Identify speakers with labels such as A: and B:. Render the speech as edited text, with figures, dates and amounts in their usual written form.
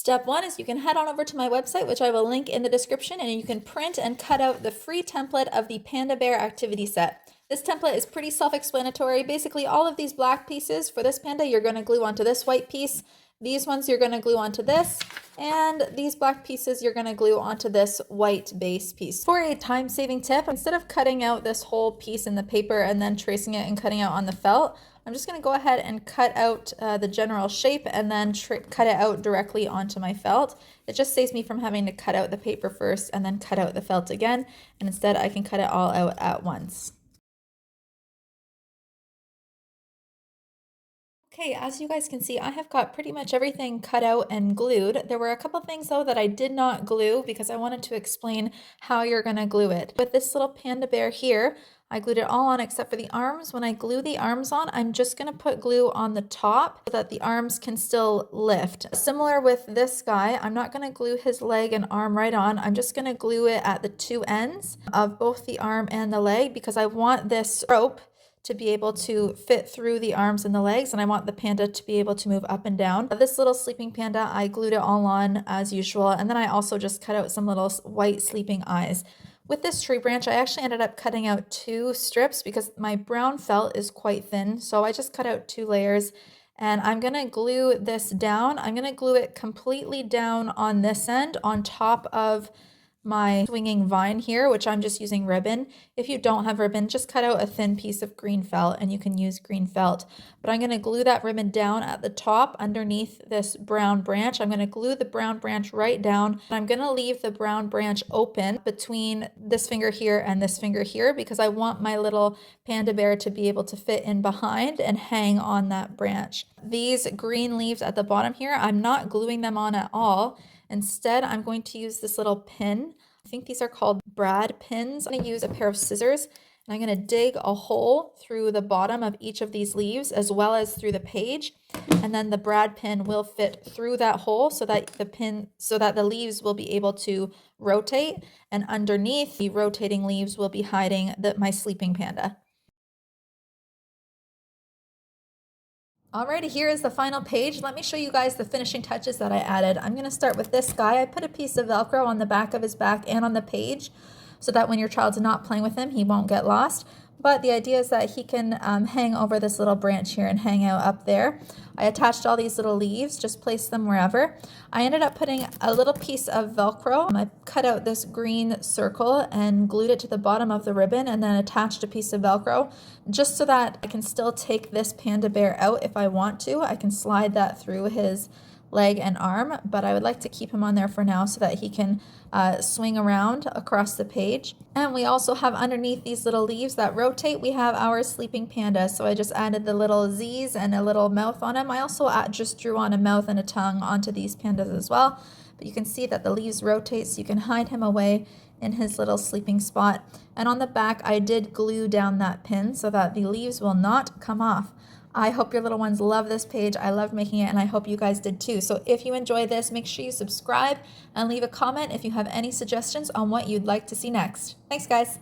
A: Step 1 is you can head on over to my website, which I will link in the description, and you can print and cut out the free template of the Panda Bear Activity set. This template is pretty self-explanatory. Basically, all of these black pieces for this panda, you're going to glue onto this white piece. These ones you're going to glue onto this, and these black pieces you're going to glue onto this white base piece. For a time-saving tip, instead of cutting out this whole piece in the paper and then tracing it and cutting out on the felt, I'm just going to go ahead and cut out the general shape and then cut it out directly onto my felt. It just saves me from having to cut out the paper first and then cut out the felt again, and instead I can cut it all out at once. Okay, as you guys can see, I have got pretty much everything cut out and glued. There were a couple things though that I did not glue because I wanted to explain how you're going to glue it. With this little panda bear here, I glued it all on except for the arms. When I glue the arms on, I'm just going to put glue on the top so that the arms can still lift. Similar with this guy, I'm not going to glue his leg and arm right on. I'm just going to glue it at the two ends of both the arm and the leg because I want this rope to be able to fit through the arms and the legs, and I want the panda to be able to move up and down. This little sleeping panda, I glued it all on as usual, and then I also just cut out some little white sleeping eyes. With this tree branch, I actually ended up cutting out 2 strips because my brown felt is quite thin, so I just cut out 2 layers. And I'm going to glue this down. I'm going to glue it completely down on this end on top of my swinging vine here, which I'm just using ribbon. If you don't have ribbon, just cut out a thin piece of green felt and you can use green felt. But I'm going to glue that ribbon down at the top underneath this brown branch. I'm going to glue the brown branch right down. I'm going to leave the brown branch open between this finger here and this finger here because I want my little panda bear to be able to fit in behind and hang on that branch. These green leaves at the bottom here, I'm not gluing them on at all. Instead, I'm going to use this little pin. I think these are called brad pins. I'm going to use a pair of scissors and I'm going to dig a hole through the bottom of each of these leaves as well as through the page. And then the brad pin will fit through that hole so that the leaves will be able to rotate, and underneath the rotating leaves will be hiding my sleeping panda. Alrighty, here is the final page. Let me show you guys the finishing touches that I added. I'm going to start with this guy. I put a piece of Velcro on the back of his back and on the page so that when your child's not playing with him, he won't get lost. But the idea is that he can hang over this little branch here and hang out up there. I attached all these little leaves, just placed them wherever. I ended up putting a little piece of Velcro. I cut out this green circle and glued it to the bottom of the ribbon and then attached a piece of Velcro just so that I can still take this panda bear out if I want to. I can slide that through his leg and arm, but I would like to keep him on there for now so that he can swing around across the page. And we also have underneath these little leaves that rotate, we have our sleeping panda. So I just added the little Z's and a little mouth on him. I also just drew on a mouth and a tongue onto these pandas as well. But you can see that the leaves rotate so you can hide him away in his little sleeping spot. And on the back, I did glue down that pin so that the leaves will not come off. I hope your little ones love this page. I loved making it and I hope you guys did too. So if you enjoyed this, make sure you subscribe and leave a comment if you have any suggestions on what you'd like to see next. Thanks guys.